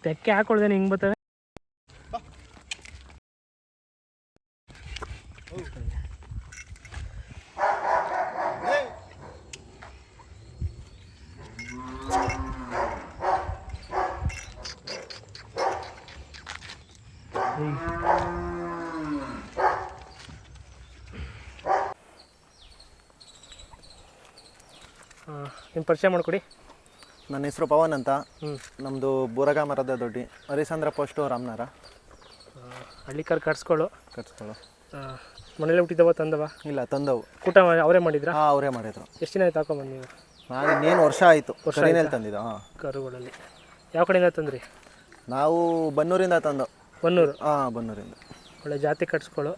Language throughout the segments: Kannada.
ತೆಕ್ಕೆ ಹಾಕೊಳ್ದೇನೆ ಹಿಂಗೆ ಬರ್ತವೆ. ನಿಮ್ಮ ಪರಿಚಯ ಮಾಡಿಕೊಡಿ. ನನ್ನ ಹೆಸರು ಪವನ್ ಅಂತ. ನಮ್ಮದು ಬೂರಗ ಮರದ ದೊಡ್ಡಿ, ಹರಿಸಂದ್ರ ಪೋಸ್ಟು ರಾಮನಗರ. ಹಳ್ಳಿಕಾರ್ ಕಟ್ಸ್ಕೊಳ್ಳು. ಮನೇಲಿ ಹುಟ್ಟಿದವ ತಂದವ? ಇಲ್ಲ, ತಂದವು. ಊಟ ಅವರೇ ಮಾಡಿದ್ರಾ? ಹಾಂ, ಅವರೇ ಮಾಡಿದ್ರು. ಎಷ್ಟು ದಿನ ಆಯ್ತು ಹಾಕೊಂಬಂದು ನೀವು? ನಾನು ಇನ್ನೇನು ವರ್ಷ ಆಯಿತು. ಕರಿನೇಲಿ ತಂದಿದ್ದು. ಹಾಂ, ಕರುಗಳಲ್ಲಿ ಯಾವ ಕಡೆಯಿಂದ ತಂದ್ರಿ? ನಾವು ಬನ್ನೂರಿಂದ ತಂದು. ಬನ್ನೂರು? ಹಾಂ, ಬನ್ನೂರಿಂದ. ಒಳ್ಳೆ ಜಾತಿ ಕಟ್ಸ್ಕೊಳ್ಳು.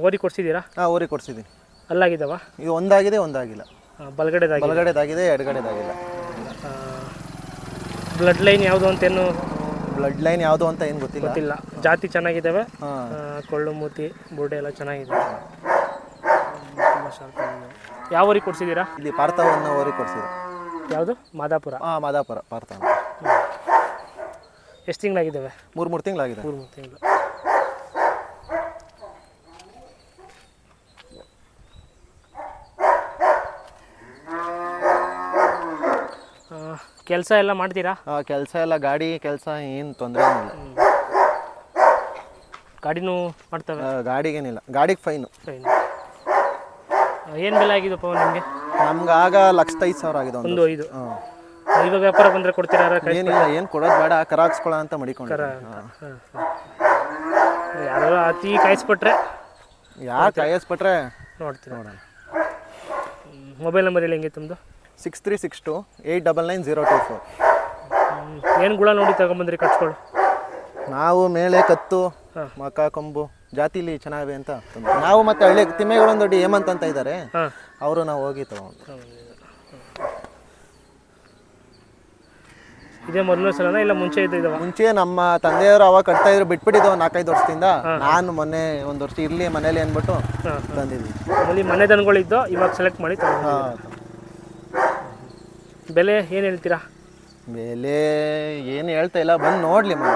ಓರಿ ಕೊಡ್ಸಿದ್ದೀರಾ? ಹಾಂ, ಓರಿ ಕೊಡ್ಸಿದ್ದೀನಿ. ಅಲ್ಲಾಗಿದ್ದಾವ? ಇದು ಒಂದಾಗಿದೆ, ಒಂದಾಗಿಲ್ಲ. ಬಲಗಡೆದಾಗಿದೆ, ಎಡಗಡೆದಾಗಿಲ್ಲ. ಬ್ಲಡ್ ಲೈನ್ ಯಾವುದು ಅಂತೇನು? ಬ್ಲಡ್ ಲೈನ್ ಯಾವುದು ಅಂತ ಏನು ಗೊತ್ತಿಲ್ಲ. ಜಾತಿ ಚೆನ್ನಾಗಿದ್ದಾವೆ. ಕೊಳ್ಳು ಮೂತಿ ಬುರ್ಡೆ ಎಲ್ಲ ಚೆನ್ನಾಗಿದೆ. ತುಂಬ ಶಾರ್ಪ್. ಯಾವ ಊರಿಗೆ ಕೊಡ್ಸಿದ್ದೀರಾ? ಇಲ್ಲಿ ಪಾರ್ಥವನ್ನು ಊರಿಗೆ ಕೊಡ್ಸಿದ್ರು. ಯಾವುದು? ಮಾದಾಪುರ? ಹಾಂ, ಮಾದಾಪುರ ಪಾರ್ಥ. ಎಷ್ಟು ತಿಂಗಳಾಗಿದ್ದಾವೆ? 3 ತಿಂಗಳಾಗಿದೆ. 3 ತಿಂಗಳು. ಕೆಲಸ ಎಲ್ಲ ಮಾಡ್ತೀರಾ? ಹಾಂ, ಕೆಲಸ ಎಲ್ಲ ಗಾಡಿ ಕೆಲಸ ಏನು ತೊಂದರೆ ಏನಿಲ್ಲ. ಗಾಡಿನೂ ಮಾಡ್ತವೆ? ಗಾಡಿಗೇನಿಲ್ಲ, ಗಾಡಿಗೆ ಫೈನು. ಏನು ಬೆಲೆ ಆಗಿದಪ್ಪ ನಿಮಗೆ? ನಮ್ಗೆ ಆಗ 1,05,000 ಆಗಿದೆ. 1,05,000. ಇವಾಗ ವ್ಯಾಪಾರ ಬಂದರೆ ಕೊಡ್ತೀರಾ? ಏನಿಲ್ಲ, ಏನು ಕೊಡೋದು ಬೇಡ, ಕರ ಹಾಕ್ಸ್ಕೊಳ್ಳೋ ಅಂತ ಮಡಿಕೊಂಡು. ಯಾರು ಅತಿ ಕಾಯಿಸ್ಬಿಟ್ರೆ? ಯಾರು ಕಾಯಿಸ್ಬಿಟ್ರೆ ನೋಡ್ತೀನಿ. ನೋಡೋಣ. ಮೊಬೈಲ್ ನಂಬರ್ ಹೇಳಿ ಹೆಂಗೆ ತಮ್ಮದು? 6362 8990224. ಏನು ಗುಳ ನೋಡಿ ತಗೊಂಬಂದ್ರಿ ಕಟ್ಸ್ಕೊಳ್ಳು? ನಾವು ಮೇಲೆ ಕತ್ತು, ಮಕ, ಕೊಂಬು ಜಾತಿಲಿ ಚೆನ್ನಾಗಿವೆ ಅಂತ ನಾವು. ಮತ್ತೆ ಹಳ್ಳಿ ತಿಮ್ಮೆಗಳೊಂದು ದೊಡ್ಡ ಹೇಮಂತ್ ಅಂತ ಇದ್ದಾರೆ, ಅವರು ನಾವು ಹೋಗಿ ತಗೊಂಡು. ಇದೇ ಮೊದಲನೇ ಸಲನಾ ಇಲ್ಲ ಮುಂಚೆ ಇದ್ದಾವ? ಮುಂಚೆ ನಮ್ಮ ತಂದೆಯವರು ಅವಾಗ ಕಟ್ತಾ ಇದ್ರು, ಬಿಟ್ಬಿಟ್ಟಿದ್ದವು 4-5 ವರ್ಷದಿಂದ. ನಾನು ಮೊನ್ನೆ 1 ವರ್ಷ ಇರಲಿ ಮನೇಲಿ ಅಂದ್ಬಿಟ್ಟು ತಂದಿದ್ವಿ. ಮನೆ ದನಗಳಿದ್ದು ಇವಾಗ ಸೆಲೆಕ್ಟ್ ಮಾಡಿ ತಗೊಂಡು. ಬೆಲೆ ಏನು ಹೇಳ್ತೀರಾ? ಬೆಲೆ ಏನು ಹೇಳ್ತಾ ಇಲ್ಲ, ಬಂದು ನೋಡ್ಲಿ ಮನೆ.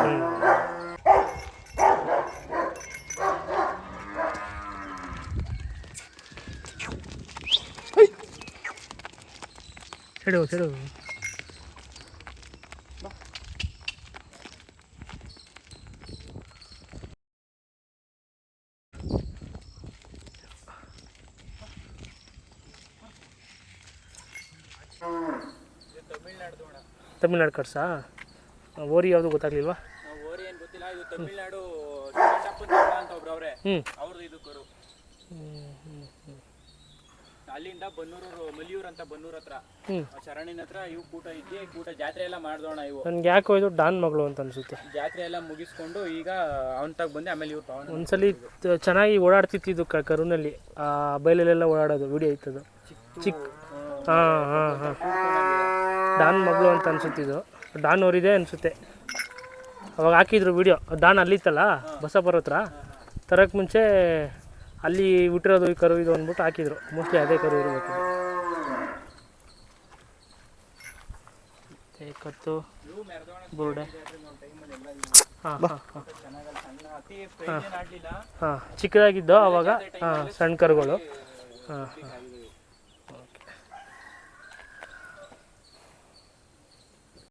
ಹೇಳು ಹೇಳು. ತಮಿಳ್ನಾಡು ಕಟ್ಸಾ? ಓರಿ ಯಾವುದು ಗೊತ್ತಾಗ್ಲಿಲ್ವಾ? ಓರಿ ಏನು ಗೊತ್ತಿಲ್ಲ, ಇದು ತಮಿಳ್ನಾಡು ಅಂತ ಒಬ್ರು ಅವರೇ, ಅವ್ರದ್ದು ಇದು ಕರು. ಅಲ್ಲಿಂದ ಬನ್ನೂರು, ಮಲಿಯೂರು ಅಂತ ಬನ್ನೂರ್ ಹತ್ರ, ಶರಣಿನ ಹತ್ರ ಇವು ಕೂಟ ಇದ್ದಿ, ಕೂಟ ಜಾತ್ರೆ ಎಲ್ಲ ಮಾಡ್ದೋಣ. ಇವು ನನ್ಗೆ ಯಾಕೋ ಇದು ಡಾನ್ ಮಗಳು ಅಂತ ಅನ್ಸುತ್ತೆ. ಜಾತ್ರೆ ಎಲ್ಲ ಮುಗಿಸ್ಕೊಂಡು ಈಗ ಅವನ್ ತಗ ಬಂದೆ. ಆಮೇಲೆ ಇವ್ರು ಒಂದ್ಸಲಿ ಚೆನ್ನಾಗಿ ಓಡಾಡ್ತಿತ್ತು ಕರುನಲ್ಲಿ, ಆ ಬೈಲಲ್ಲೆಲ್ಲ ಓಡಾಡೋದು ವಿಡಿಯೋ ಇತ್ತದು. ಚಿಕ್ಕ ಡಾನ್ ಮಗಳು ಅಂತ ಅನ್ಸುತ್ತಿದ್ದು. ಡಾನ್ ಅವರಿದೆ ಅನಿಸುತ್ತೆ. ಅವಾಗ ಹಾಕಿದ್ರು ವಿಡಿಯೋ. ಡಾನ್ ಅಲ್ಲಿತ್ತಲ್ಲ ಬಸಪ್ಪರ ಹತ್ರ, ತರಕ್ಕೆ ಮುಂಚೆ ಅಲ್ಲಿ ಬಿಟ್ಟಿರೋದು ಈ ಕರು ಇದು ಅಂದ್ಬಿಟ್ಟು ಹಾಕಿದ್ರು. ಮೋಸ್ಟ್ಲಿ ಅದೇ ಕರು ಇರಬೇಕು. ಕತ್ತು ಬುರುಡೆ. ಚಿಕ್ಕದಾಗಿದ್ದು ಅವಾಗ. ಸಣ್ಣ ಕರುಗಳು.